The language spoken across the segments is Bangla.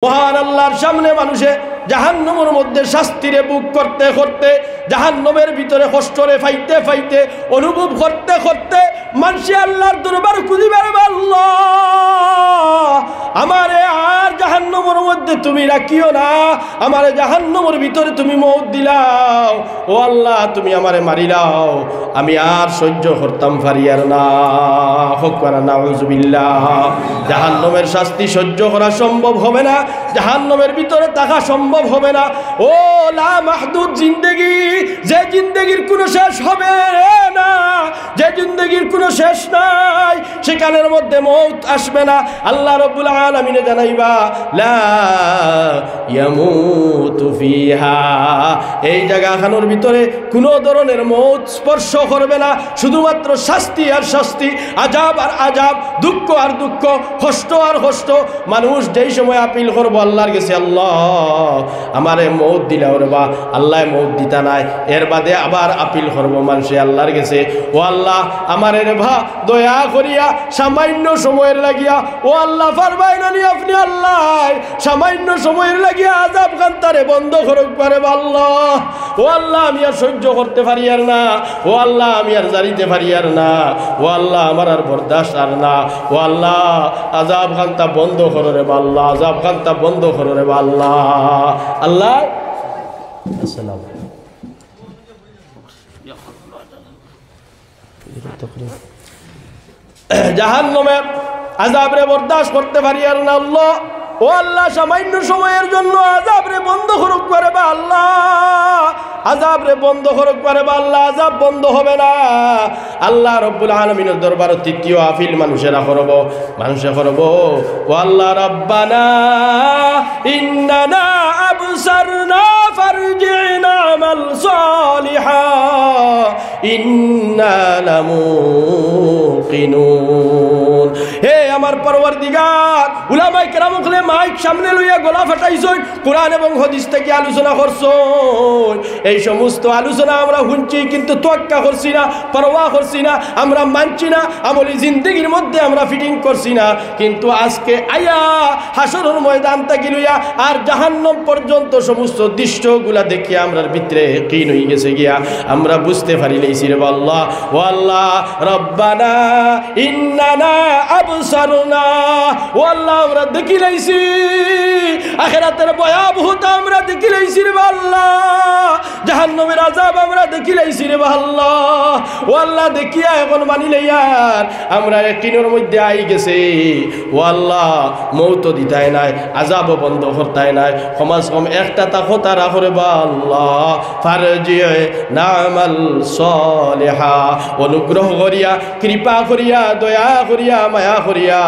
মহান আল্লাহর সামনে মানুষে জাহান্নামের মধ্যে শাস্তিরে বুক করতে করতে, জাহান্নামের ভিতরে কষ্টরে ফাইতে ফাইতে, অনুভব করতে করতে মানুষে আল্লাহর দরবার খুঁজিবার, আল্লাহ আমারে আর জাহান্নামের মধ্যে তুমি রাখিও না, আমারে জাহান্নামের ভিতরে তুমি মওত দিলাও, ও আল্লাহ তুমি আমারে মারিলাও, আমি আর সহ্য করতাম পারি আর না। হকবানা নাউযুবিল্লাহ। জাহান্নামের শাস্তি সহ্য করা সম্ভব হবে না, জাহান্নামের ভিতরে থাকা সম্ভব হবে না। ও লা মাহদুদ জিন্দেগি, যে জিন্দেগির কোনো শেষ হবে না, যে জিন্দেগির কোনো শেষ নাই, সেখানের মধ্যে মওত আসবে না। আল্লাহ রাব্বুল আলামিনে জানাইবা লা ইয়ামুতু ফিহা, এই জায়গাখানোর ভিতরে কোনো ধরনের মওত স্পর্শ করবে না, শুধুমাত্র শাস্তি আর শাস্তি, আযাব আর আযাব, দুঃখ আর দুঃখ, কষ্ট আর কষ্ট। মানুষ যেই সময় আপিল করবো আল্লাহর কাছে, আল্লাহ আমারে মওত দিলাও রে বা, আল্লাহ মওত দিতা নাই, এর বাদে আবার আপিল করবো মানুষে আল্লাহর কাছে, ও আল্লাহ আমারে রে ভা দয়া করিয়া সামান্য সময়ের লাগিয়া, ও আল্লাহ পারবাই না নি আপনি আল্লাহ সামান্য সময়ের লাগিয়া আযাব কান্তারে বন্ধ করুক পারে বা আল্লাহ, ও আল্লাহ আমি আর সহ্য করতে পারি আর না, ও আল্লাহ আমি আর জারিতে পারি আর না, ও আল্লাহ আমার আর বরদাস্ত আর না, ও আল্লাহ আযাব কান্তা বন্ধ করো রে বা আল্লাহ, আযাব কান্তা বন্ধ করো রে বা আল্লাহ। আল্লাহ আসসালামু আলাইকুম। জাহান্নামের আযাবরে বরদাস্ত করতে পারি আর না আল্লাহ, ও আল্লাহ সামান্য সময়ের জন্য আযাবরে বন্ধ করুক পারে বা আল্লাহ, আযাবরে বন্ধ করুক পারে বা আল্লাহ, আযাব বন্ধ হবে না। আল্লাহ রাব্বুল আলামিনের দরবারে তৃতীয় আপিল মানুষেরা করব, মানুষে করব, ও আল্লাহ রাব্বানা ইন্নানা আবসারনা ফারজি'না আমাল সালিহা ইন্না লামুকিনুন। হে আমার পরওয়ারদিগার, উলামায়ে কেরাম ওখানে মাইক সামনে লইয়া গলা ফাটাইছই, কোরআন এবং হাদিস থেকে আলোচনা করছই, এই সমস্ত আলোচনা আমরা শুনছি কিন্তু তোয়াক্কা করছি না, পরোয়া করছি না, আমরা মানছি না, আমলি জিন্দেগির মধ্যে আমরা ফিটিং করছি না। কিন্তু আজকে আয়া হাসরের ময়দান থেকে লইয়া আর জাহান্নাম পর্যন্ত সমস্ত দৃশ্যগুলা দেখি আমরার ভিতরে কিন হয়ে গেছে গিয়া, আমরা বুঝতে পারি লাইছি রে আল্লাহ, ও আল্লাহ রব্বানা ইন্নানা আবসারনা, ও আল্লাহ আমরা দেখি লাইছি আখিরাতের ভয়াবহতা, আমরা দেখি লাইছি রে আল্লাহ জাহান্নামের আযাব আমরা দেখি লাইছি রে আল্লাহ, ও আল্লাহ দেখিয়া এখন মানি লইয়ার আমরা একটিনের মধ্যে আই গেছে, ও আল্লাহ মওত দিতাই নাই, আযাবও বন্ধ করতাই নাই, কমাস কম একটা তাকতা রাখরে বা আল্লাহ ফারজিয়ে নামাল সালিহা, অনুগ্রহ করিয়া কৃপা করিয়া দয়া করিয়া মায়া করিয়া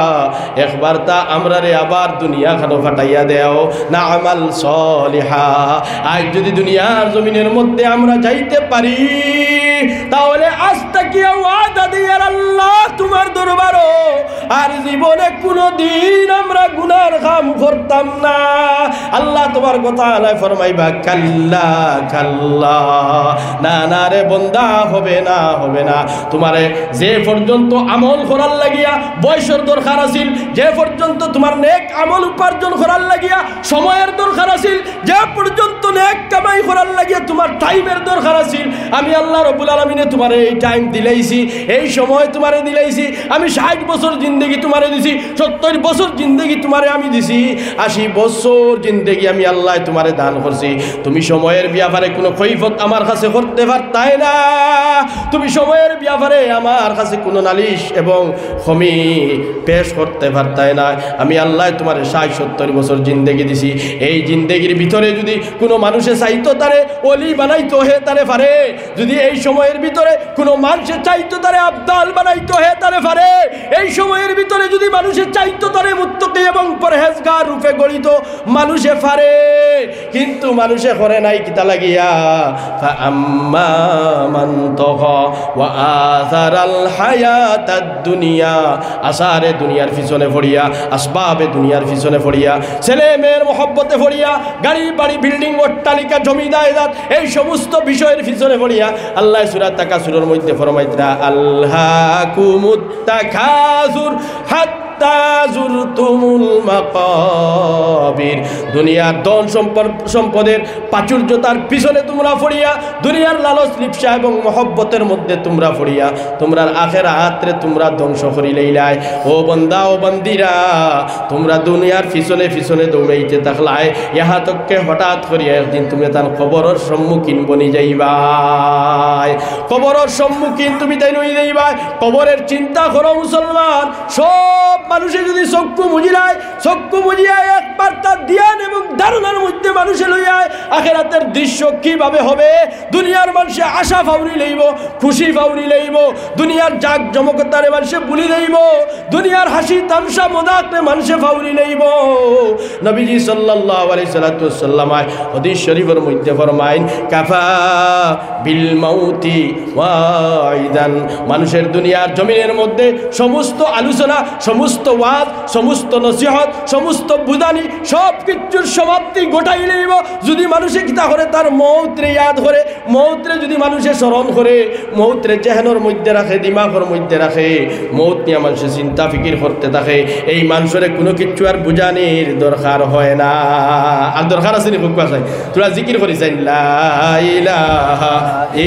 একবার তা আমরা রে আবার দুনিয়া খানো ফাটাইয়া দেও না আমাল সালিহা। আজ যদি দুনিয়ার জমিনের মধ্যে আমরা যাইতে পারি, তাহলে আজ থেকে ওয়াদা দিয়ার আল্লাহ তোমার দরবারও আর জীবনে কোনো দিন আমরা গুনার কাম করতাম না। আল্লাহ তোমার কথা আলাই ফরমাইবা কাল্লা কাল্লা, না না রে বন্দা, হবে না হবে না। তোমারে যে পর্যন্ত আমল করার লাগিয়া বয়সের দরকার আছিল, যে পর্যন্ত তোমার নেক আমল উপার্জন করার লাগিয়া সময়ের দরকার আছিল, যে পর্যন্ত নেক কামাই করার লাগিয়া তোমার টাইমের দরকার আছিল, আমি আল্লাহ রাব্বুল আলামিনে তোমারে এই টাইম দিলাইছি, এই সময় তোমারে দিলাইছি। আমি 60 বছর জিন্দেগি তোমারে দিছি, 70 বছর জিন্দেগি তোমারে আমি দিছি, 80 বছর জিন্দেগি আমি আল্লাহ তোমারে দান করছি। তুমি সময়ের ব্যাপারে কোনো কৈফত আমার কাছে করতে পারতাই না, তুমি সময়ের ব্যাপারে আমার কাছে কোনো নালিশ এবং খমি পেশ করতে পারতাই না। আমি আল্লাহ তোমার 60-70 বছর জিন্দেগি দিছি, এই জিন্দেগির ভিতরে যদি কোনো মানুষে চাইতো তারে অলি বানাইতো হে তারে পারে, যদি এই সময়ের ভিতরে কোনো মানুষে চাইতো তারে আবদাল বানাইতো হে তারে পারে, এই সময়ের ভিতরে যদি মানুষে চাইতো তারে মুত্তাকি এবং পরহেজগার রূপে গড়িত মানুষে পারে, কিন্তু মানুষে করে নাই কিতা লাগিয়া ফাআম্মা মান তাগা ওয়া আযারাল হায়াতাদ দুনিয়া, আসারে দুনিয়ার পিছনে পড়িয়া, আসবাবে দুনিয়ার পিছনে পড়িয়া, ছেলে মেয়ের মহব্বতে পড়িয়া, গাড়ি বাড়ি বিল্ডিং অট্টালিকা জমিদার এই সমস্ত বিষয়ের পিছনে পড়িয়া, আল্লাহ সূরা তাকাসুরের মধ্যে ফরমাইতরা আল্লাকুমুত তাকাসুর হাত্তা হাত্তা যুরতুমুল মাকাবির। দুনিয়ার ধন সম্পদের প্রাচুর্যতার পিছনে তোমরা পড়িয়া, দুনিয়ার লালচ লিপ্সা এবং মহব্বতের মধ্যে তোমরা পড়িয়া তোমরা আখিরাতরে তোমরা ধ্বংস করিলেইলাই। ও বান্দা ও বান্দিরা, তোমরা দুনিয়ার পিছনে পিছনে দৌড়াইতে থাকলাই, ইহা তককে হঠাৎ করিয়া একদিন তুমি তার কবরের সম্মুখীন বনি যাইবাই। কবরের সম্মুখীন তুমি তাই নই যাইবাই। কবরের চিন্তা করো মুসলমান। সব মানুষে যদি চক্ষু মুজিলায়, চক্ষু মুজিয়ায় একবার তার ধ্যান এবং ধারণার মধ্যে মানুষে লইয়ায় আখিরাতের দৃশ্য কিভাবে হবে। দুনিয়ার মানুষে আশা ফাউরি লইব, খুশি ফাউরি লইব, দুনিয়ার জাক জমকতারে মানুষে বুলি লইব, দুনিয়ার হাসি তামসা মজাকরে মানুষে ফাউরি লইব। নবীজি সাল্লাল্লাহু আলাইহি সাল্লাম হাদিস শরীফের মধ্যে ফরমাইন, কাফা বিল মাউতি ওয়াইদান। মানুষের দুনিয়ার জমিনের মধ্যে সমস্ত আলোচনা, সমস্ত ওয়াজ, সমস্ত নসিহত, সমস্ত বুদানি সব কিছুর সমাপ্তি গোটাই লইব যদি মানুষে কিতা করে তার মৌতরে ইয়াদ করে, মৌতরে যদি মানুষে স্মরণ করে, মৌতরে চেহানোর মধ্যে রাখে, দিমাগের মধ্যে রাখে, মৌত নিয়ে মানুষে চিন্তা ফিকির করতে থাকে। এই মানুষের কোনো কিছু আর বুঝানির দরকার হয় না। আর দরকার আছে নি খুব কাছে তোরা জিকির করিস, লা ইলাহা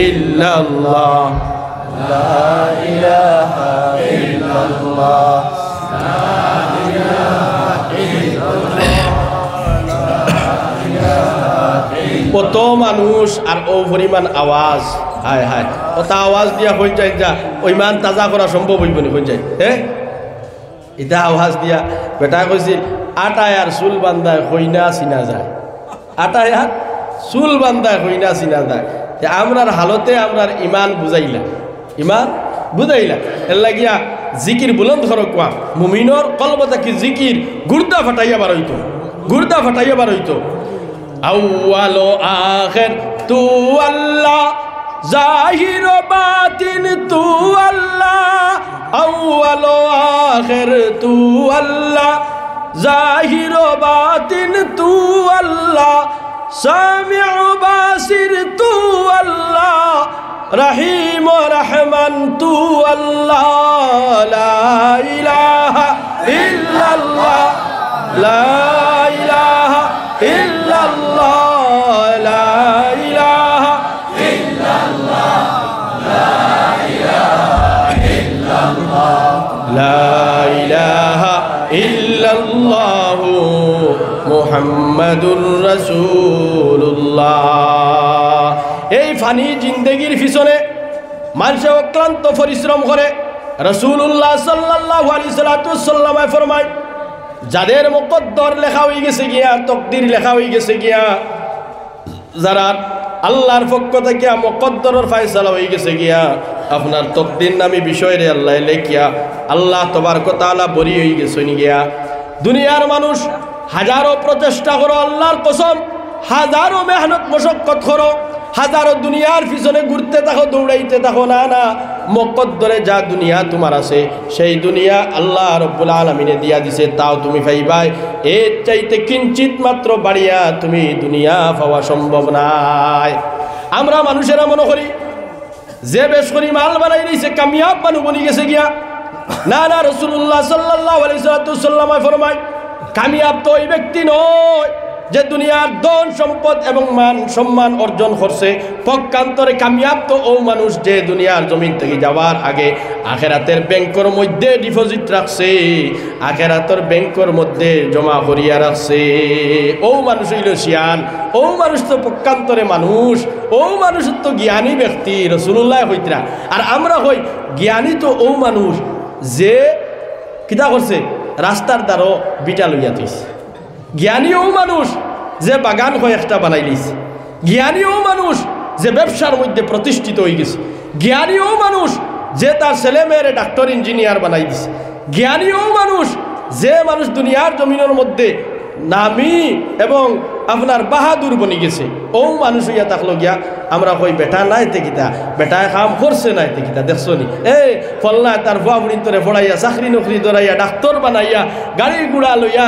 ইল্লাল্লাহ, লা ইলাহা ইল্লাল্লাহ, লা ইলাহা ইল্লাল্লাহ। কত মানুষ আর ও পরিমাণ আওয়াজ, হায় হায় কত আওয়াজ দিয়া হয়ে যায়, যা ওই মান তাজা করা সম্ভব হইব না, হয়ে যায়। হ্যাঁ, এটা আওয়াজ দিয়া বেটা কইছিল আটায় আর চুল বান্ধায় হইনা চিনা যায়, আটায় আর চুল বান্ধায় হইনা চিনা যায়। আমরার হালতে আমরার ইমান বুঝাইলা, ইমান বুঝাইলা। এর লাগিয়া জিকির বুলন্দ করো কোয়া মুমিনর কলবতা কি জিকির গুর্দা ফাটাইয়া বার হইতো, গুর্দা ফাটাইয়া বার হইতো। আউয়াল ও আখির তু আল্লাহ, জাহির ও বাতিন তু আল্লাহ, আউয়াল ও আখির তু আল্লাহ, জাহির ও বাতিন তু আল্লাহ, সামিউ বাসির তু আল্লাহ, রহিম ও রহমান তু আল্লাহ, লা ইলাহা ইল্লাল্লাহ, লা ইলাহা ইল্লাল্লাহ, লা ইলাহা ইল্লাল্লাহ, লা ইলাহা ইল্লাল্লাহ, লা ইলাহা ইল্লাল্লাহ মুহাম্মাদুর রাসূলুল্লাহ। এই ফানি জিন্দেগির পিছনে মানুষে অক্লান্ত পরিশ্রম করে। রাসূলুল্লাহ সাল্লাল্লাহু আলাইহি সাল্লাম ফরমায়, যাদের মুকদ্দর লেখা হয়ে গেছে গিয়া, তকদির লেখা হয়ে গেছে গিয়া, যারা আল্লাহর পক্ষ থেকে মুকদ্দরের ফয়সালা হয়ে গেছে গিয়া, আপনার তকদির নামী বিষয়ে আল্লাহ লেখিয়া আল্লাহ তবারক ওয়া তাআলা বরি হয়ে গেছে গিয়া। দুনিয়ার মানুষ হাজারো প্রচেষ্টা করো, আল্লাহর কসম হাজারো মেহনত মশক্কত করো, হাজারো দুনিয়ার পিছনে ঘুরতে থাকো, দৌড়াইতে থাকো, না না মুকদ্দরে যা দুনিয়া তোমার আছে সেই দুনিয়া আল্লাহ রব্বুল আলামিনে দিয়া দিছে, তাও তুমি পাইবাই। এর চাইতে কিঞ্চিত মাত্র বাড়িয়া তুমি দুনিয়া পাওয়া সম্ভব নাই। আমরা মানুষেরা মনে করি যে বেশ করি মাল বানাই দিয়েছে কামিয়াব মানুষ বনি গেছে গিয়া। না না, রাসূলুল্লাহ সাল্লাল্লাহু আলাইহি সাল্লাম ফরমায়, কামিয়াব তো ওই ব্যক্তি নয় যে দুনিয়ার ধন সম্পদ এবং মান সম্মান অর্জন করছে, পক্ষান্তরে কামিয়াব তো ও মানুষ যে দুনিয়ার জমিন থেকে যাওয়ার আগে আখেরাতের ব্যাংকের মধ্যে ডিপোজিট রাখছে, আখেরাতের ব্যাংকের মধ্যে জমা করিয়া রাখছে। ও মানুষ হইল শিয়ান, ও মানুষ তো পক্ষান্তরে মানুষ, ও মানুষ তো জ্ঞানী ব্যক্তি রাসূলুল্লাহ হইতরা। আর আমরা হই জ্ঞানী তো ও মানুষ যে কিতা করছে, রাস্তার দ্বারও বিটা লইয়া থইছে। জ্ঞানীও মানুষ যে বাগান কয়েকটা বানাই লিছে, জ্ঞানীও মানুষ যে ব্যবসার মধ্যে প্রতিষ্ঠিত হয়ে গেছে, জ্ঞানীও মানুষ যে তার ছেলে মেয়েরে ডাক্তার ইঞ্জিনিয়ার বানাই দিছে, জ্ঞানীও মানুষ যে মানুষ দুনিয়ার জমিনের মধ্যে নামি এবং আপনার বাহাদুর বনি গেছে। ও মানুষ হইয়া থাকলো গিয়া আমরা কই বেটা নাই তেকিতা, বেটায় কাম করছে নাই তেকিতা, দেখছো নি এই ফলনা তার ভুয়া বুড়ির তরে পড়াইয়া চাকরি নকরি ধরাইয়া ডাক্তার বানাইয়া গাড়ি গুড়া লইয়া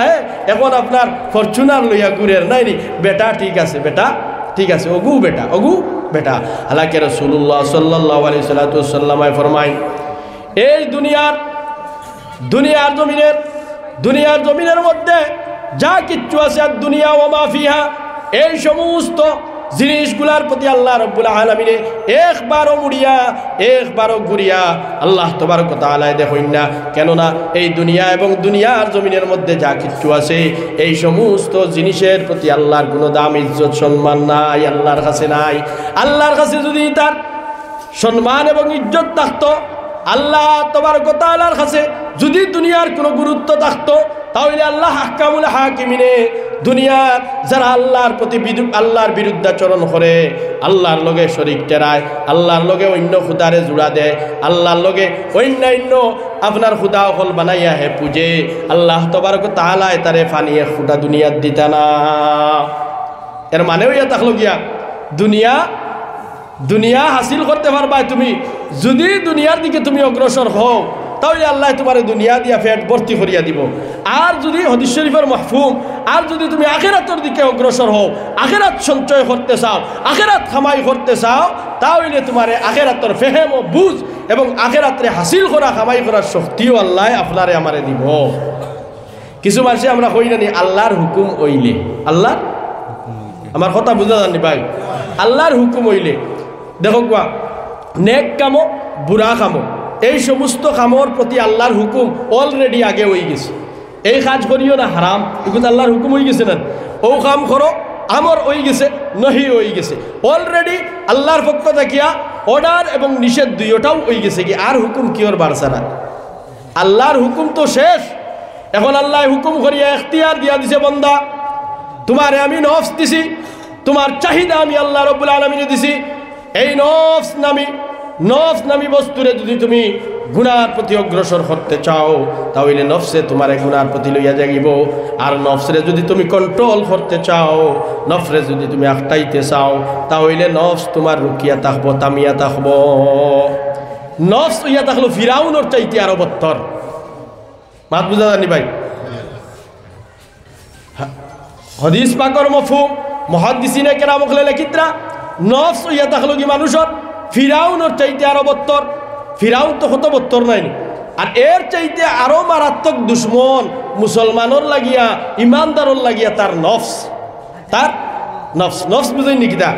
এখন আপনার ফরচুনার লইয়া ঘুরের নাই নি। বেটা ঠিক আছে, বেটা ঠিক আছে, অগু বেটা, অগু বেটা। হালাকে রাসূলুল্লাহ সাল্লাল্লাহু আলাইহি সাল্লাম ফরমায়, এই দুনিয়ার জমিনের দুনিয়ার জমিনের মধ্যে যা কিচ্ছু আছে আর দুনিয়া ওয়া মা ফিহা, এই সমস্ত জিনিসগুলার প্রতি আল্লাহ রাব্বুল আলামিন একবারও মুড়িয়া একবারও ঘুরিয়া আল্লাহ তাবারক ওয়া তাআলা দেখুন না। কেননা এই দুনিয়া এবং দুনিয়ার জমিনের মধ্যে যা কিচ্ছু আছে এই সমস্ত জিনিসের প্রতি আল্লাহর কোনো দাম ইজ্জত সম্মান নাই, আল্লাহর কাছে নাই। আল্লাহর কাছে যদি তার সম্মান এবং ইজ্জত থাকতো, আল্লাহ তাবারক ওয়া তাআলার কাছে যদি দুনিয়ার কোনো গুরুত্ব থাকতো, তাহলে আল্লাহ আহকামুল হাকিমিনে দুনিয়ার যারা আল্লাহর প্রতি আল্লাহর বিরুদ্ধাচরণ করে, আল্লাহর লগে শরীক টেরায়, আল্লাহর লগে অন্য খুদারে জোড়া দেয়, আল্লাহর লগে অন্যান্য আপনার খুদা হল বানাইয়া হে পূজে, আল্লাহ তাবারক ওয়া তাআলা তারে ফানিয়ে খুদা দুনিয়ার দিতা না। এর মানেও ইয়া থাকলো গিয়া দুনিয়া হাসিল করতে পারবা তুমি যদি দুনিয়ার দিকে তুমি অগ্রসর হও, তাহলে আল্লাহ তোমার দুনিয়া দিয়া পেট ভর্তি করিয়া দিব। আর যদি হাদিস শরীফের মাহফুম, আর যদি তুমি আখিরাতের দিকে অগ্রসর হও, আখিরাত সঞ্চয় করতে চাও, আখিরাত কামাই করতে চাও, তাহলে তোমার আখিরাতের ফেহেম ও বুঝ এবং আখিরাতে হাসিল করা কামাই করার শক্তিও আল্লাহ আপনারে আমারে দিব। কিছু মানুষে আমরা কই জানি আল্লাহর হুকুম হইলে, আল্লাহ আমার কথা বুঝা জানি ভাই, আল্লাহর হুকুম হইলে দেখো কোয়া নেক কামো বুড়া কামো এই সমস্ত কামর প্রতি আল্লাহর হুকুম অলরেডি আগে হয়ে গেছে। এই কাজ করিও না হারাম, এগুলো আল্লাহর হুকুম হয়ে গেছে না, ও কাম করো আমর হয়ে গেছে, নহি হয়ে গেছে। অলরেডি আল্লাহর পক্ষ থাকিয়া অর্ডার এবং নিষেধ দুইটাও হয়ে গেছে কি, আর হুকুম কি ওর বাড়ছাড়া? আল্লাহর হুকুম তো শেষ। এখন আল্লাহ হুকুম করিয়া এখতিয়ার দিয়া দিছে, বন্দা তোমারে আমি নফস দিছি, তোমার চাহিদা আমি আল্লাহ রাব্বুল আলামিনে দিছি। এই নফস নামি বস্তুরে যদি তুমি গুনার প্রতি অগ্রসর করতে চাও, তাহলে নফসে তোমার গুনার প্রতি লইয়া যাইব। আর নফসরে যদি তুমি কন্ট্রোল করতে চাও, নফসরে যদি তুমি আটকাইতে চাও, তাহলে নফস তোমার রুকিয়া থাকবো, তামিয়া থাকবো। নফস ইয়া থাকলো ফিরাউনের চাইতে আরো বত্তর। মাত বুঝা জানি ভাই? হাদিস পাকর মফহুম মুহাদ্দিসিনে কেরাম ওখানে লেখিতরা নফস ইয়া থাকলো কি মানুষের ফিরাউনের চাইতে আরো বত্তর। ফিরাউন তো কত বত্তর নাই, আর এর চাইতে আরো মারাত্মক দুশ্মন মুসলমানের লাগিয়া ইমানদারের লাগিয়া তার নফস। তার নফস বুঝেন নাকি? তা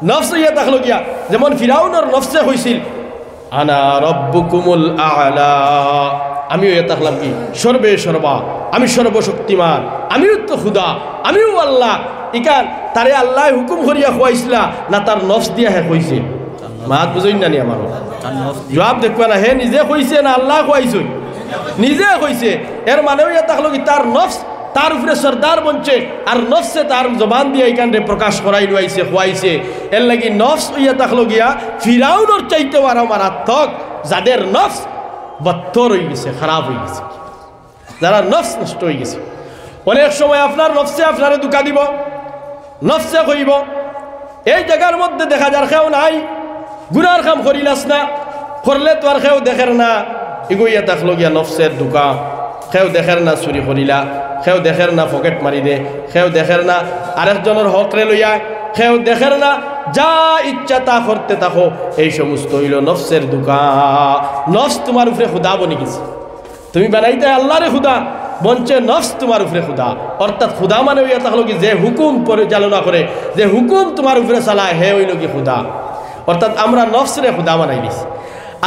নফস ইয়া থাকলো গিয়া যেমন ফিরাউনের নফসে হয়েছিল আনা রব্বুকুমুল আলা, আমিও ইয়া থাকলাম কি সর্বে সর্বা, আমি সর্বশক্তিমান, আমিও তো খুদা, আমিও আল্লাহ। ইকান তারে আল্লাহ হুকুম করিয়া খুয়াইছিলা না তার নফস দিয়া হে কইছে? মাত বুঝইন না নি আমার জবাব দেখবা না, হে নিজে কইছে না আল্লাহ খুয়াইছে? নিজে কইছে। এর মানেও ইয়া থাকলো কি তার নফস তার উপরে সর্দার বনছে, আর নফসে তার জবান দিয়ে এইখানে প্রকাশ করাই লইছে খুয়াইছে। এর লাগি নফস ইয়া থাকলো গিয়া ফিরাউনের চাইতে আরো মারাত্মক, যাদের নফস বত্তর হয়ে গেছে, খারাপ হয়ে গেছে, যারা নফস নষ্ট হয়ে গেছে। অনেক সময় আপনার নফসে আপনারে দুঃখা দিব, নফসে কইব এই জায়গার মধ্যে দেখা যার কেউ নাই, গুনার কাম করিলাস না, করলে তো আর কেউ দেখের না, এগুইয়া থাকলো গিয়া নফসের দুঃখা। কেউ দেখের না চুরি করিলা, কেউ দেখের না পকেট মারি দে, কেউ দেখের না আরেকজনের হকরে লইয়া, কেউ দেখের না যা ইচ্ছা তা করতে থাকো। এই সমস্ত হইল নফসের দুঃখা। নফস তোমার উপরে খুদা বনি গেছে, তুমি বানাইতে আল্লাহরে খুদা, বঞ্চে নফস তোমার উপরে খুদা। অর্থাৎ খুদা মানে হইয়া থাকলো কি যে হুকুম পরিচালনা করে, যে হুকুম তোমার উপরে চালায়, হে হইল কি খুদা। অর্থাৎ আমরা নফসরে খুদা বানাই দিছি।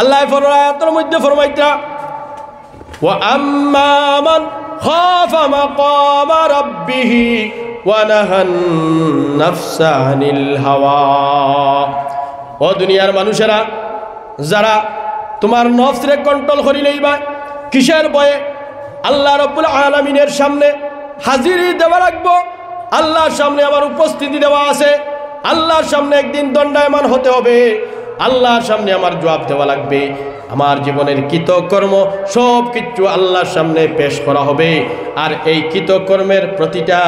আল্লাহ আয়াতের মধ্যে ফরমাইতা ওয়া আম্মা মান খাফা মাকামা রাব্বিহি ওয়া নাহান নাফসা আনিল হাওয়া। ও দুনিয়ার মানুষেরা, যারা তোমার নফসরে কন্ট্রোল করি লইবা, কিসের ভয়ে? আল্লাহ রাব্বুল আলামিনের সামনে হাজিরি দেওয়া লাগবো, আল্লাহর সামনে আমার উপস্থিতি দেওয়া আছে, আল্লাহর সামনে একদিন দণ্ডায়মান হতে হবে, আল্লাহর সামনে আমার জবাব দেওয়া লাগবে। আমার জীবনের কৃতকর্ম সব কিছু আল্লাহর সামনে পেশ করা হবে, আর এই কৃতকর্মের প্রতিটা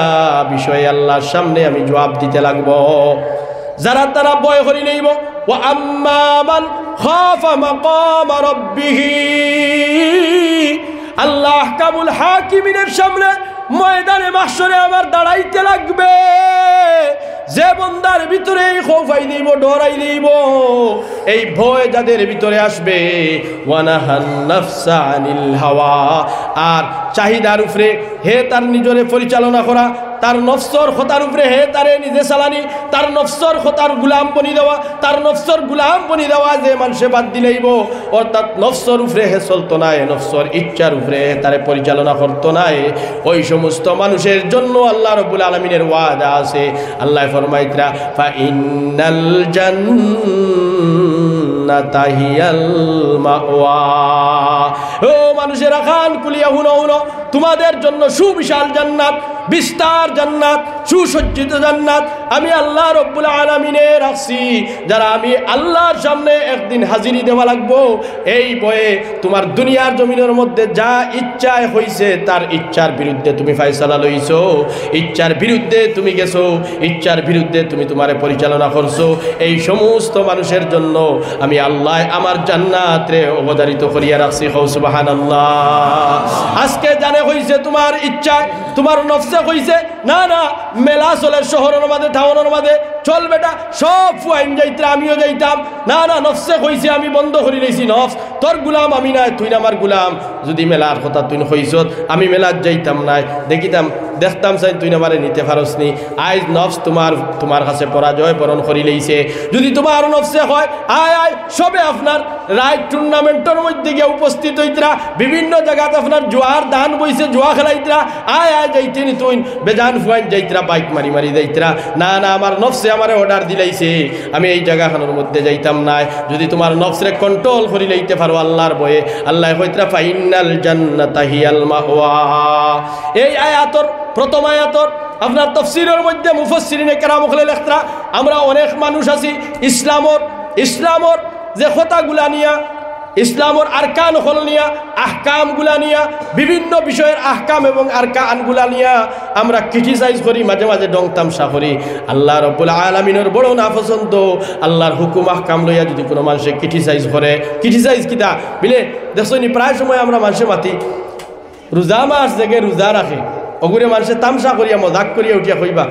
বিষয়ে আল্লাহর সামনে আমি জবাব দিতে লাগবো। যারা তারা ভয় করি নেইব, ওয়া আম্মা মান খাফা মাকামা রাব্বিহি, আল্লাহ আহকামুল হাকিমিনের সামনে ময়দানে মাহশরে আমার দাঁড়াইতে লাগবে। যে বন্দার ভিতরে এই খৌফাই দিব, ডরাই দিব, এই ভয় যাদের ভিতরে আসবে, ওয়ানাহান নাফসা আনিল হাওয়া, আর চাহিদার উপরে হে তার নিজরে পরিচালনা করা, তার নফসর খতার উপরে হে তারে নিজে চালানি, তার নফসর খতার গুলাম বনি দেওয়া, তার নফসর গুলাম বনি দেওয়া যে মানুষে বাদ দিলেইব, অর্থাৎ নফসর উপরে হে চলতো নাই, নফসর ইচ্ছার উপরে হে তারে পরিচালনা করতো নাই, ওই সমস্ত মানুষের জন্য আল্লাহ রাব্বুল আলামিনের ওয়াদা আছে। আল্লাহ ফরমাইতরা ফা ইন্নাল জান্নাতা হিয়াল মাওয়া। ও মানুষেরা কান খুলিয়া শুনো শুনো, তোমাদের জন্য সুবিশাল জান্নাত, বিস্তার জান্নাত, সুসজ্জিত জান্নাত আমি আল্লাহ রাব্বুল আলামিনে রাখছি। যারা আমি আল্লাহর সামনে একদিন হাজিরি দেওয়া লাগবো, এই বয়ে তোমার দুনিয়ার জমিনের মধ্যে যা ইচ্ছায় হইছে তার ইচ্ছার বিরুদ্ধে তুমি ফায়সালা লইছো, ইচ্ছার বিরুদ্ধে তুমি গেছো, ইচ্ছার বিরুদ্ধে তুমি তোমারে পরিচালনা করছো, এই সমস্ত মানুষের জন্য আমি আল্লাহ আমার জান্নাতে অবধারিত করিয়া রাখছি। সুবহানাল্লাহ। আজকে জানে হইছে তোমার ইচ্ছায়, তোমার নফসে হইছে না না মেলা চলে শহরের মাঝে টাউনের মাঝে, চল বেটা সব ফুয়াইন যাইতে আমিও যাইতাম, না না নফসে হইছে আমি বন্ধ করে লইছি, নফস তোর গুলাম আমি নাই, তুই না আমার গুলাম, যদি মেলার কথা তুই হইছত আমি মেলার যাইতাম নাই, দেখিতাম দেখতাম চাই তুই আমারে নিতে পারসনি। আজ নফস তোমার কাছে পরাজয় বরণ করি লইছে। যদি তোমার নফসে হয় আয় আয় সবে আপনার রাইট টুর্নামেন্টের মধ্যে গিয়ে উপস্থিত হইতরা, বিভিন্ন জায়গাতে আপনার জোয়ার দান বইছে, জোয়া খেলাইতরা, আয় আয় যাইতে নি তুই বেজান ফুয়াইন যাইতরা, বাইক মারি মারি যাইতরা, না না আমার নফসে আমারে অর্ডার দিলাইছে আমি এই জায়গাখানোর মধ্যে যাইতাম নাই। যদি তোমার নফসরে কন্ট্রোল করি লইতে পারো আল্লাহর বয়ে, আল্লাহ হইতরা ফাইনাল জান্নাতা হিয়াল মাওয়া। এই আয়াতর প্রথম আয়াতর আপনার তাফসীরের মধ্যে মুফাসসিরিনে কেরাম হলে লেখতরা আমরা অনেক মানুষ আছি ইসলামর যে কথাগুলা নিয়া, ইসলামর আরকান হল নিয়া, আহকামগুলা নিয়া, বিভিন্ন বিষয়ের আহকাম এবং আরকানগুলা নিয়া আমরা ক্রিটিসাইজ করি, মাঝে মাঝে ডং তামসা করি। আল্লাহ রাব্বুল আলামিনের বড় নাপছন্দ আল্লাহর হুকুম আহকাম লইয়া যদি কোনো মানুষে ক্রিটিসাইজ করে, ক্রিটিসাইজ কিতা বিলে দেখছনি প্রায় সময় আমরা মানুষে মাতি রোজা মাস জেগে রোজা রাখে, ওগুলো মানুষে তামসা করিয়া মজাক করিয়া উঠিয়া কইবা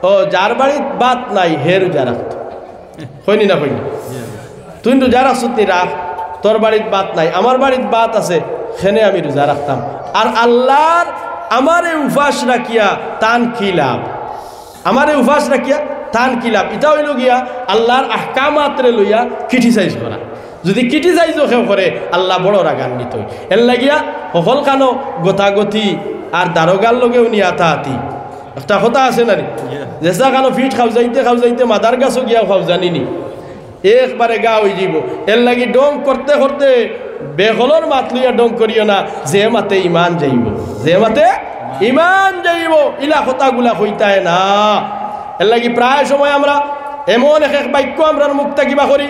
ও যার বাড়ির বাত নাই হে রোজা রাখত, হয়নি না হয়নি, তুই রোজা রাখছত নি রাখ, তোর বাড়ির বাত নাই, আমার বাড়ির বাত আছে, সেনে আমি রোজা রাখতাম। আর আল্লাহর আমার এই উপাস রাখিয়া তান কি লাভ, আমার এই উপাস রাখিয়া তান কি লাভ, এটা হইল গিয়া আল্লাহর আহকামাতরে লইয়া ক্রিটিসাইজ করা। যদি ক্রিটিসাইজও কেউ করে আল্লাহ বড় রাগান্বিত, এর লাগিয়া সকল কানো গতাগতি আর দারোগার লগেও নিয়ে আতাহাতি একটা কথা আছে না রে, যেসা কানো ফিট খাও যাইতে মাদার গাছও গিয়া খাও জানিনি একবারে গা হয়ে যাব। এর লাগি ডং করতে করতে বেহলর মাত লইয়া ডং করিও না, যে মাতে ইমান যাইব, যে মাতে ইমান যাইব, ইলা কথাগুলা হইতায় না। এর লাগি প্রায় সময় আমরা এমন এক এক বাক্য আমরা মুখ থাকিবা করি,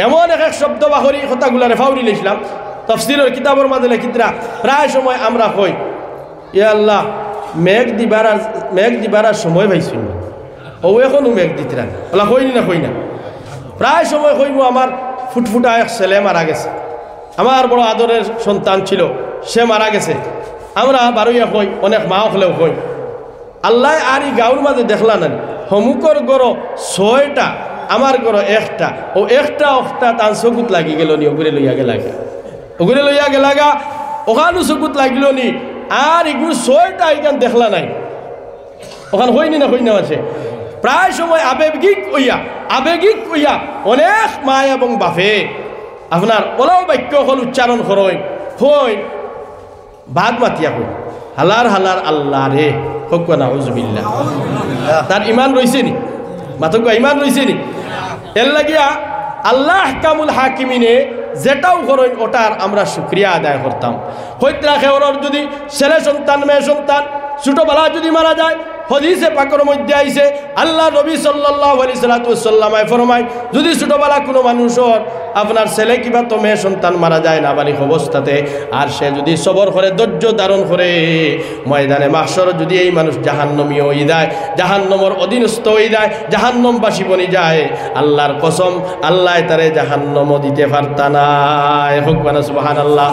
এমন এক এক শব্দ বাহরি কথাগুলারে ফাউরি লিখলাম তাফসীরের কিতাবের মাঝে লিখিতরা, প্রায় সময় আমরা কই ইয়া আল্লাহ মেঘ দিবার সময় পাইছি না, ও এখনো মেঘ দিতরা ওলা কইনি না কই না। প্রায় সময় কইব আমার ফুটফুটা এক ছেলে মারা গেছে, আমার বড় আদরের সন্তান ছিল, সে মারা গেছে। আমরা বারুইয়া কই, অনেক মা হলেও কই আল্লাহ আর এই গাঁর মাঝে দেখলা না সমুখর গড় 6টা, আমার গড় 1টা, ও একটা তার চকুত লাগি গেল নি, ওগুলো লইয়া গেলাগা ওখানো চকুত লাগিল নি, আর এগুলো 6টা এখান দেখলা নাই, ওখান হয়নি না হই না আছে। প্রায় সময় আবেগিক হইয়া অনেক মা এবং বাপে আপনার ওলাও বাক্য হল উচ্চারণ করই হই বাদ মাতিয়া হই হালার আল্লাহ রে হোক না হুজবিল্লাহ, তার ইমান রয়েছে নি, মাতক ইমান রয়েছে নি। এর লাগিয়া আল্লাহ কামুল হাকিমিনে যেটাও করেন ওটার আমরা শুক্রিয়া আদায় করতাম। হইতে রাখে ওর যদি ছেলে সন্তান মেয়ে সন্তান ছোটবেলা যদি মারা যায়, হাদিসে পাকের মধ্যে আইছে আল্লাহ নবী সাল্লাল্লাহু আলাইহি সাল্লাম ফরমায় যদি ছোটবেলা কোনো মানুষের আপনার ছেলে কিবা তো মেয়ে সন্তান মারা যায় নাবালিগ অবস্থাতে, আর সে যদি সবর করে ধৈর্য ধারণ করে ময়দানে মাহশর যদি এই মানুষ জাহান্নামী হয়ে যায়, জাহান্নামের অধীনস্থ হয়ে যায়, জাহান্নামবাসী বনি যায়, আল্লাহর কসম আল্লাহ তারে জাহান্নাম দিতে পারতা না। সুবহানাল্লাহ।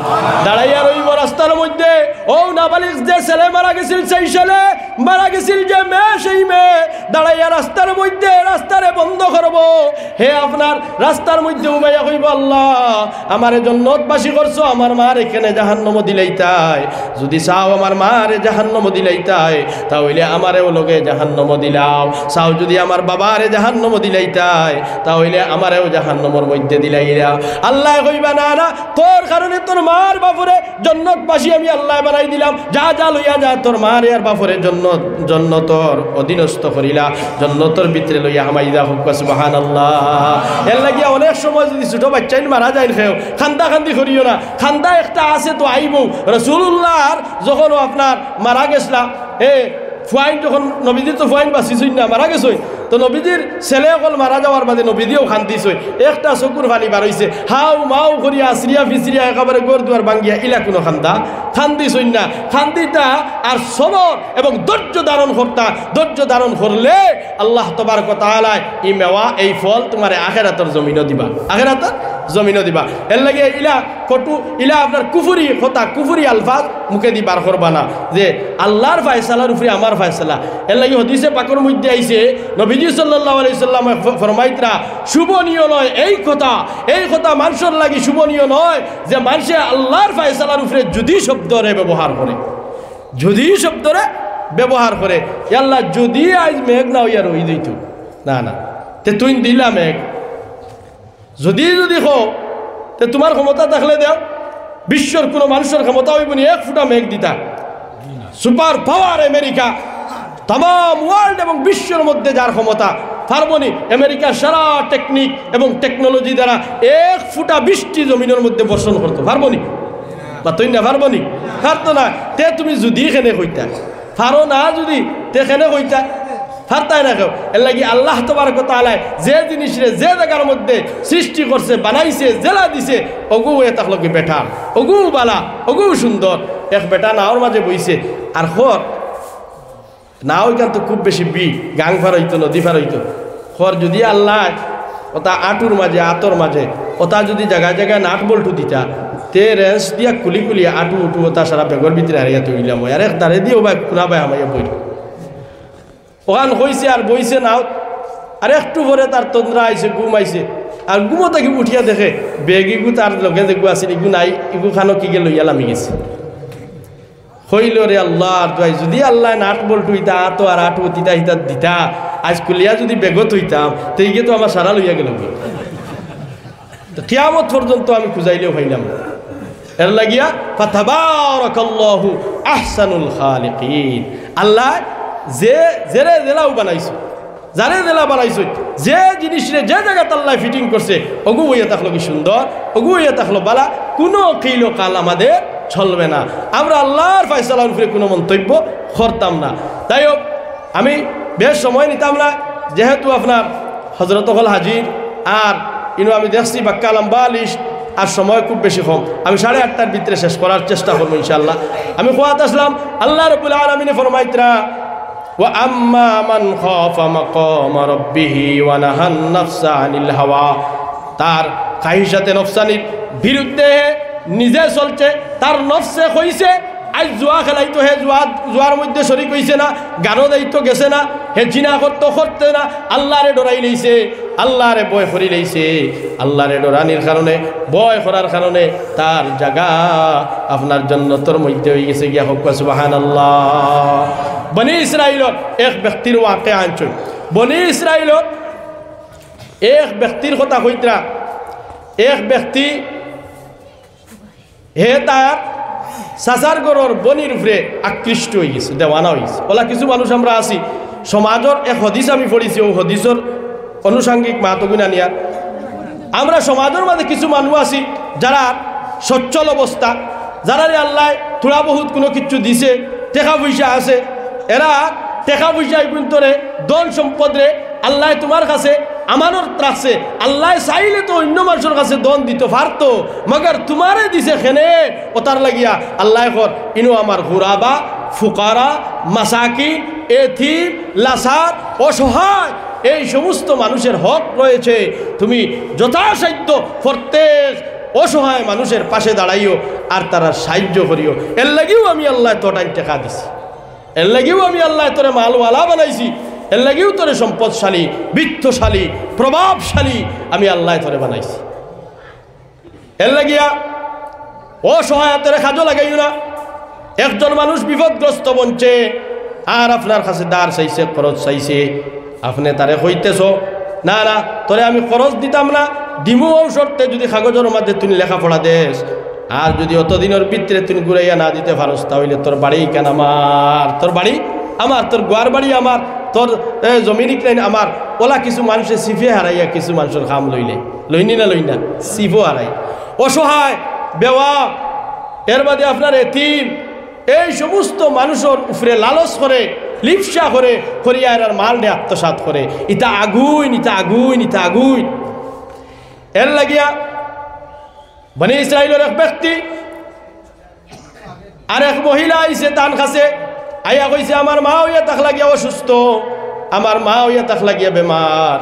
দাঁড়াইয়া রইব রাস্তার মধ্যে, ও নাবালিগ যে ছেলে মারা গেছিল সেই ছেলে, মারা গেছিল যে মেয়ে সেই মেয়ে, দাঁড়াইয়া রাস্তার মধ্যে রাস্তারে বন্ধ করব। হে আপনার রাস্তার মধ্যে উমাইয়া কইব, আল্লাহ আমারে জান্নাতবাসী করছো, আমার মার এখানে জাহান্নাম দিলাইতাই। যদি চাও আমার মারে জাহান্নাম দিলাইতাই, তাহলে আমারেও লগে জাহান্নাম দিলাও। চাও যদি আমার বাবারে জাহান্নাম দিলাইতাই, তাহলে আমারেও জাহান্নামের মধ্যে দিলাইরা। আল্লাহ কইবা, না না, তোর কারণে তোর মার বাপরে জান্নাতবাসী আমি আল্লাহ বানাই দিলাম। যা যা লইয়া যা, তোর মার আর বাপরে জান্নাতর অধীনস্থ করিলা, জান্নাতর ভিতরে লইয়া হামাই যা। হোক সুবহানাল্লাহ। এর লাগিয়া অনেক সময় যদি ছোট বাচ্চাই মারা যায় খেয়েও খান্দা খান্দি করিও না। খান্দা একটা আছে তো আইব। রাসূলুল্লাহর যখন আপনার মারা গেছিলাম, ফুয়াইন যখন নবীজির তো ফুয়াইন বাঁচিছই না, মারা গেছই, তো নবীজির ছেলে অকল মারা যাওয়ার বাদে নবীজিও খান্দিছই। একটা চকুর পানি বার হইছে, হাউ মাউ করিয়া আশ্রিয়া ফিসরিয়া একেবারে গোর দুয়ার ভাঙ্গিয়া, ইলা কোনো খান্দা খান্দিছই না। খান্দিতা আর সবর এবং ধৈর্য ধারণ করতা। ধৈর্য ধারণ করলে আল্লাহ তবারক ওয়া তাআলা এই মেওয়া, এই ফল তোমার আখিরাতের জমিনও দিবা, আখিরাতের জমিনও দিবা। এর লাগে ইলা কটু, ইলা আপনার কুফুরি কথা, কুফুরি আলফাজ মুখে দি বার করবা না, যে আল্লাহর ফায়সালার উপরে আমার ফায়সালা। এর লাগে হাদিসে পাকের মধ্যে আইছে, নবীজি সাল্লাল্লাহু আলাইহি সাল্লাম ফরমাইতরা, শুভনীয় নয় এই কথা মানুষের লাগে শুভনীয় নয় যে মানুষে আল্লাহর ফায়সালার উপরে যদি শব্দরে ব্যবহার করে, যদি শব্দরে ব্যবহার করে। আল্লাহ যদি আজ মেঘ না হইয়া রই দিত, না না, তে তুই দিলা মেঘ, যদি হো তে তোমার ক্ষমতা থাকলে দেও, বিশ্বর কোনো মানুষের ক্ষমতা হইব নি এক ফুটা মেঘ দিতা। সুপার পাওয়ার আমেরিকা, তাম ওয়ার্ল্ড এবং বিশ্বের মধ্যে যার ক্ষমতা, পারবনি আমেরিকার সারা টেকনিক এবং টেকনোলজি দ্বারা এক ফুটা বৃষ্টি জমিনের মধ্যে বর্ষণ করতো, পারবনি বা তুই না পারবনি? পারতো না। তে তুমি যদি এখানে কইতা পারো না, যদি তেখানে কইতা ফারতাই না কেউ। এর লাগি আল্লাহ তবারক ওয়া তাআলা যে জিনিসরে যে জায়গার মধ্যে সৃষ্টি করছে, বানাইছে, জেলা দিছে, অগু হয়ে থাকলো কি বেটা, অগু বালা, অগু সুন্দর। এক বেটা নাওর মাঝে বইছে, আর খর নাও এখান তো খুব বেশি গাং ফার হইতো, নদী ফার হইতো। খর যদি আল্লাহ ওটা আটুর মাঝে, আতর মাঝে ওটা যদি জায়গায় জায়গায় নাট বল্টু দিতা, তে রেঞ্চ দিয়া কুলি কুলি আটু উঠু ওটা সারা বেগর ভিতরে হারিয়া তৈলাম। আর এক দাঁড়ে দিও বা খুনা পাই আমাইয়া বই ওখান হয়েছে আর বইছে নাও। আর একটু পরে তার তন্দ্রা আইছে, ঘুম আইছে, আর ঘুমো তাকে উঠিয়া দেখে বেগিগু তার লগে যে গু আছিল ইগু নাই, ইগু খানো কি গে লইয়া লামি গেছে। হইল রে আল্লাহ, যদি আল্লাহ নাট বল্টু হইতা তো আর আটু তিতা হিতা দিতা, আজ কুলিয়া যদি বেগত হইতাম তো ইগে তো আমার সারা লইয়া গেল। কিয়ামত পর্যন্ত আমি খুঁজাইলেও হইলাম। এর লাগিয়া ফাতাবারাকাল্লাহু আহসানুল খালিকিন। আল্লাহ যে জেরে জেলাও বানাইছো, যারে জেলা বানাইছো, যে জিনিসরে যে জায়গাতে আল্লাহ ফিটিং করছে, অগু হইয়া থাকলো কি সুন্দর, অগু হইয়া থাকলো বালা, কোনো কিলো কাল আমাদের চলবে না। আমরা আল্লাহর ফায়সালার উপরে কোনো মন্তব্য করতাম না। তাই হোক, আমি বেশ সময় নিতাম না, যেহেতু আপনার হজরত হল হাজির, আর ইনো আমি দেখছি বাক্কা লম্বা লিস্ট, আর সময় খুব বেশি কম। আমি 8:30টার ভিতরে শেষ করার চেষ্টা করবো ইনশাআল্লাহ। আমি খোয়াত আসলাম, আল্লাহ রাব্বুল আলামিন ফরমাইতরা, ওয়া আম্মা মান খাফা মাকামা রাব্বিহি ওয়া নাহান নাফসা আনিল হাওয়া। তার খাহিশাতে নফসানির বিরুদ্ধে নিজে চলছে, তার নফসে কইছে আজ জুয়া খেলাইতো, হে জুয়ার মধ্যে শরিক হইছে না, গানো দায়িত্ব গেছে না, হে জিনা করতে না, আল্লাহরে ডরাই লইছে, আল্লাহরে বয় করি লইছে। আল্লাহরে ডরানির কারণে, বয় করার কারণে তার জায়গা আপনার জান্নাতের মধ্যে হয়ে গেছে গিয়া। হোক সুবহানাল্লাহ। বনি ইসরাইলত এক ব্যক্তির ওয়াকে আনছ, বনি ইসরাইলত এক ব্যক্তির কথা কইতরা, এক ব্যক্তি হে তার সাসার গরর বনির উপরে আকৃষ্ট হয়ে গেছে, দেওয়ানা হয়েছে। ওলা কিছু মানুষ আমরা আছি, সমাজের এক হদিস আমি পড়েছি, ও হদিসের অনুষাঙ্গিক মাহাতগুনা নিয়া আমরা সমাজের মাঝে কিছু মানুষ আছি যারা সচ্ছল অবস্থা, যারা আল্লাহ থোড়া বহুত কোনো কিছু দিছে, টাকা পয়সা আছে, এরা টাকা পয়সা কিন্তু ধন সম্পদ রে আল্লাহ তোমার কাছে আমানত রাখছে। আল্লাহ চাইলে তো অন্য মানুষের কাছে দন দিতে পারতো, মগর তোমারে দিছে খেনে ওতার লাগিয়া আল্লাহ কর ইনো আমার গুরাবা, ফুকারা, মাসাকিন, এতিম, লাসার, অসহায়, এই সমস্ত মানুষের হক রয়েছে। তুমি যথাসাধ্য প্রত্যেক অসহায় মানুষের পাশে দাঁড়াইও আর তারা সাহায্য করিও। এর লাগেও আমি আল্লাহ তোটাই টাকা দিছি, এর লাগেও আমি আল্লাহ তোরে মালওয়ালা বানাইছি, এর লাগেও তোরে সম্পদশালী, বিত্তশালী, প্রভাবশালী আমি আল্লাহ তোরে বানাইছি। এর লাগিয়া অসহায়তারে কাজও লাগাইও না। একজন মানুষ বিপদগ্রস্ত বনছে আর আপনার কাছে দাঁড় চাইছে, খরচ চাইছে, আপনি তারে কইতেছ না না তোরে আমি খরচ দিতাম না, দিমু ঔষধতে যদি কাগজের মধ্যে তুমি লেখাপড়া দেস, আর যদি অতদিনের ভিতরে তুমি ঘুরাইয়া না দিতে পারস তাহলে তোর বাড়ি কেন আমার, তোর বাড়ি আমার, তোর গোয়ার বাড়ি আমার, তোর জমিনিক নাই আমার। ওলা কিছু মানুষে সিফে হারাইয়া কিছু মানুষের কাম লইনি না লই না, সিফও হারাই। অসহায় বেওয়া, এর বাদে আপনার এতিম, এই সমস্ত মানুষের উপরে লালস করে, লিপসা করে, করিয়া এর মাল নিয়ে আত্মসাৎ করে। ইটা আগুন, ইটা আগুন, ইটা আগুন। এর লাগিয়া বনি ইসরায়েলের এক ব্যক্তি আর এক মহিলা আইছে তান কাছে, আইয়া কইছে আমার মা হইয়া তাক লাগিয়া অসুস্থ, আমার মা হইয়া তাক লাগিয়া বেমার,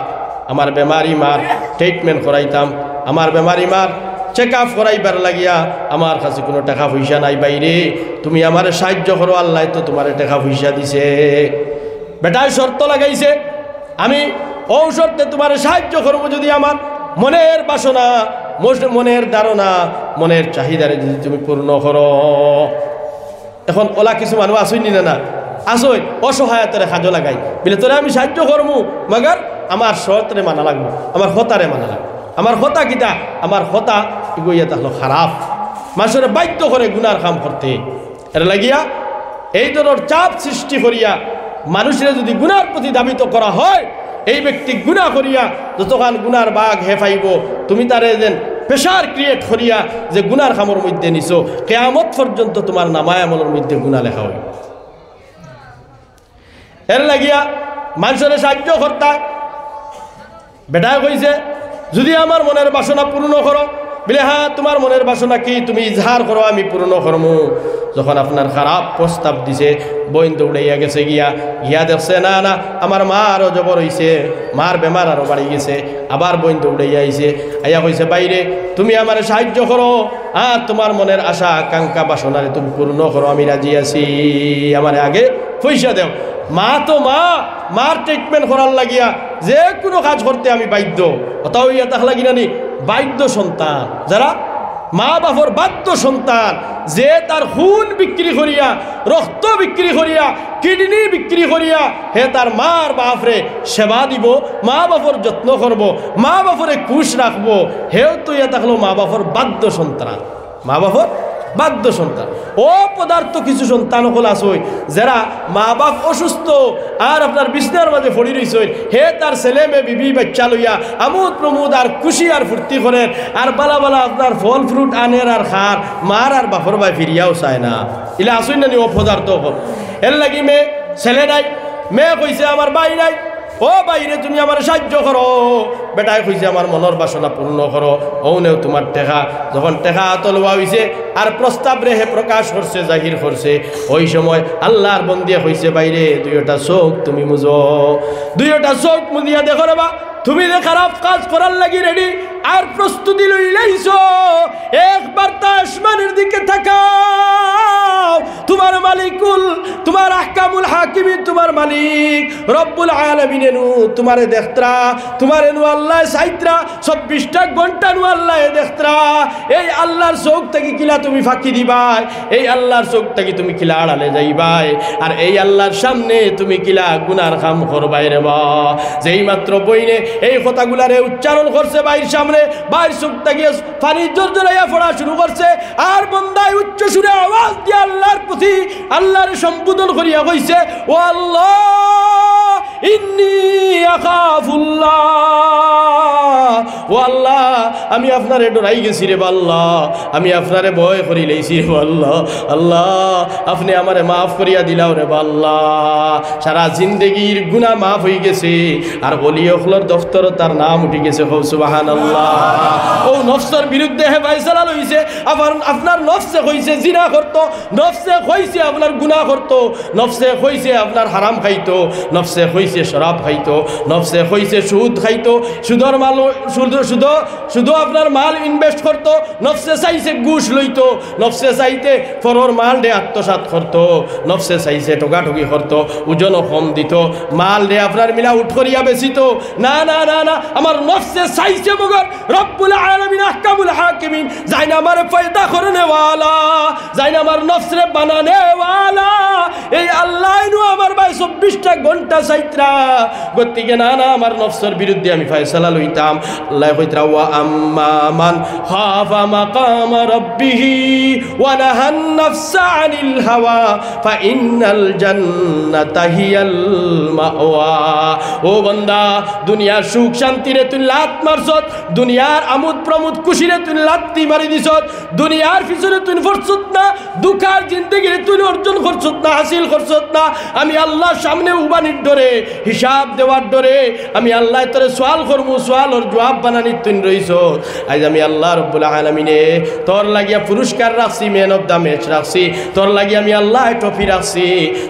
আমার বেমারি মার ট্রিটমেন্ট করাইতাম, আমার বেমারি মার চেক আপ করাইবার লাগিয়া আমার কাছে কোনো টাকা পয়সা নাই বাইরে, তুমি আমার সাহায্য করো, আল্লাহ তো তোমার টাকা পয়সা দিছে। বেটায় শর্ত লাগাইছে আমি ঔষধে তোমার সাহায্য করবো যদি আমার মনের বাসনা, মনের ধারণা, মনের চাহিদারে যদি তুমি পূর্ণ করো। এখন ওলা কিছু মানুষ আসইনি না আসই অসহায়তারে কাজে লাগাই বলে তোরে আমি সাহায্য করবো, মাগার আমার শর্তরে মানা লাগবো, আমার হতারে মানা লাগবে। আমার হতা কিতা, আমার হতা এগোইয়া তাহলে খারাপ, মানুষের বাধ্য করে গুনার কাম করতে। এর লাগিয়া এই ধরনের চাপ সৃষ্টি করিয়া মানুষের যদি গুনার প্রতি দাবিত করা হয়, এই ব্যক্তি গুনাহ করিয়া যতক্ষণ গুনার বাঘ হেফাইব, তুমি তারে যেন প্রেশার ক্রিয়েট করিয়া যে গুনার খামর মধ্যে নিছো, কিয়ামত পর্যন্ত তোমার নামায় আমলের মধ্যে গুনাহ লেখা হয়। এর লাগিয়া মানুষের সাহায্য কর্তা বেটায় কইছে যদি আমার মনের বাসনা পূর্ণ করো, বলে হ্যাঁ তোমার মনের বাসনা কি তুমি ইজহার করো, আমি পূর্ণ করবো। যখন আপনার খারাপ প্রস্তাব দিছে, বইন দৌড়াইয়া গেছে, গিয়া দেখছে না না আমার মা আরও জবর হইছে, মার বেমার আরও বাড়ি গেছে, আবার বইন দৌড়াইয়া আইছে, আইয়া কইছে বাইরে তুমি আমার সাহায্য করো, আর তোমার মনের আশা আকাঙ্ক্ষা বাসনারে তুমি পূর্ণ করো, আমি রাজি আছি, আমার আগে পয়সা দেও। মা তো মার ট্রিটমেন্ট করার লাগিয়া যে কোনো কাজ করতে আমি বাধ্য, অতাও ইয়া তাক লাগি নানি বাধ্য সন্তান, যারা মা বাপর বাধ্য সন্তান, যে তার খুন বিক্রি করিয়া, রক্ত বিক্রি করিয়া, কিডনি বিক্রি করিয়া হে তার মার বাপরে সেবা দিব, মা বাপর যত্ন করব, মা বাপরে খুশ রাখবো, হেও তো ইয়া থাকলো মা বাপর বাধ্য সন্তান, মা বাপর বাধ্য সন্তান। ও পদার্থ কিছু সন্তান হল আসই যারা মা বাপ অসুস্থ আর আপনার বিছনার মাঝে পড়ি রইছই, হে তার ছেলে মেয়ে বিবি বাচ্চা লইয়া আমোদ প্রমোদ আর খুশি আর ফুর্তি করেন, আর বালা বালা আপনার ফল ফ্রুট আনের আর খার, মার আর বাপর ভাই ফিরিয়াও চায় না। ইলা আসই না নি ও পদার্থ হল। এর লাগি মেয়ে ছেলে নাই, মেয়ে কইছে আমার ভাই নাই, ও বাইরে তুমি আমার সাহায্য করো, বেটায় কইছে আমার মনের বাসনা পূর্ণ করো, ওনেও তোমার টেকা। যখন টেকা তলুয়া হইছে আর প্রস্তাব রেহে প্রকাশ করছে, জাহির করছে, ওই সময় আল্লাহর বন্দিয়া হইছে বাইরে দুইটা চোখ তুমি মুজো, দুইটা চোখ মুদিয়া দেখো রে বা তুমি যে খারাপ কাজ করার লাগি রেডি আর প্রস্তুতি লইলাইছো, একবার তা আসমানের দিকে তাকাও, তোমার মালিকুল, তোমার আহকামুল হাকিমিন, তোমার মালিক রব্বুল আলামিন নু তোমারে দেখতরা, তোমারে নু আল্লাহ সাইত্রা 24টা ঘন্টা নু আল্লাহ দেখতরা। এই আল্লাহর চোখ থেকে কিলা তুমি ফাঁকি দিবাই, এই আল্লাহর চোখ থেকে তুমি কিলা আড়ালে যাইবাই, আর এই আল্লাহর সামনে তুমি কিলা গুনার কাম করবাই রে বা। যেই মাত্র বইনে এই কথাগুলারে উচ্চারণ করছে বাইর সামনে, বাইর চোখ থেকে পানি জোরজোরাইয়া পড়া শুরু করছে, আর বন্দায় উচ্চ সুরে আওয়াজ দিয়ে আল্লাহর প্রতি আল্লাহর সম্বোধন করিয়া কইছে, ও আল্লাহ ইন্নী আখাফুল্লাহ, ও আল্লাহ আমি আপনারে ডরাই গেছি রে আল্লাহ, আমি আপনারে ভয় করি লইছি রে আল্লাহ, আল্লাহ আপনি আমারে মাফ করিয়া দিলাও রে আল্লাহ। সারা জিন্দেগির গুনাহ মাফ হয়ে গেছে, আর ওলিয়ে হলর দফতর তার নাম উঠে গেছে, সুবহানাল্লাহ। ও নফসের বিরুদ্ধে হে ফায়সালা লইছে, আপনার নফসে কইছে জিনা করতো, নফসে কইছে আপনার গুনাহ করতো, নফসে কইছে আপনার হারাম খাইতো, নফসে কইছে শরাব খাইতো, নফসে কইছে সুদ খাইতো, সুদর মাল শুধু আপনার মাল ইনভেস্ট করতো, নফসে চাইছে ঘুষ লইতো, নফসে চাইতে পরর মাল ডে আত্মসাৎ করতো, নফসে চাইছে টোকাটুকি করতো, ওজনও কম দিত, মাল ডে আপনার মিলা উঠ করিয়া বেচিত। না না না না, আমার নফসে চাইছে মগর রব্বুল আলামিন আহকামুল হাকিমিন, যাই না আমার পয়দা করনে ওয়ালা, যাই না আমার নফসরে বানানে ওয়ালা, এই আল্লাহ আমার ভাই 24টা ঘন্টা চাইত্রা গতিকে না না আমার নফসের বিরুদ্ধে আমি ফয়সালা লইতাম। আল্লাহ কইতরা ওয়া আম্মা মান খাফা মাকাম রাব্বিহি ওয়া নাহান নাফসা আনিল হাওয়া ফা ইন্নাল জান্নাতা হিয়াল মাওয়া। ও বান্দা, দুনিয়ার সুখ শান্তিরে তুই লাত মারছত, দুনিয়ার আমোদ প্রমোদ খুশিরে তুই লাত্তি মারি দিছত, দুনিয়ার পিছনে তুই ফরছত না, দুঃখার জিন্দেগিরে তুই অর্জন করছত না, হাসিল করছত না। আমি আল্লাহর সামনে উবানির ডরে, হিসাব দেওয়ার ডরে আমি আল্লাহ তোরে সোয়াল করবো, সোয়ালর জবাব বানানি তুই রইছ। আজ আমি আল্লাহ রব্বুল আলামিনে তোর লাগিয়া পুরস্কার রাখছি, ম্যান অফ দ্য ম্যাচ রাখছি, তোর লাগি আমি আল্লাহ ট্রফি রাখছি,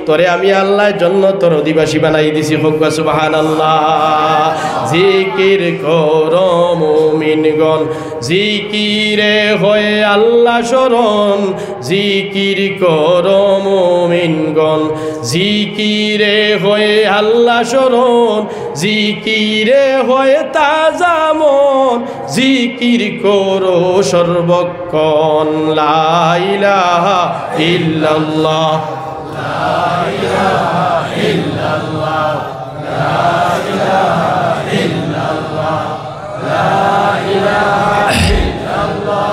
তোরে আমি আল্লাহর জন্য তোর অধিবাসী বানাই দিছি। হোক সুবহানাল্লাহ। জিকির করো মুমিনগণ, জিকিরে হয়ে আল্লাহ শরণ, জিকির করো মুমিনগণ, জিকিরে হয়ে আল্লাহ শরণ, জিকিরে হয়ে তাজা মন, জিকির করো সর্বক্ষণ। লা ইলাহা ইল্লাল্লাহ, লা ইলাহা ইল্লাল্লাহ, লা ইলাহা ইল্লাল্লাহ, লা ইলাহা ইল্লাল্লাহ,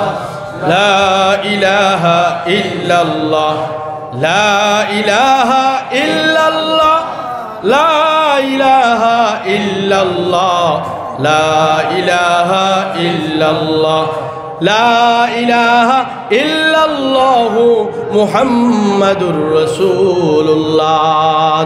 লা ইলাহা ইল্লাল্লাহ, লা ইলাহা ইল্লাল্লাহ, লা ইলাহা ইল্লাল্লাহ, লা ইলাহা ইল্লাল্লাহ, লা ইলাহা ইল্লাল্লাহু মুহাম্মাদুর রাসূলুল্লাহ।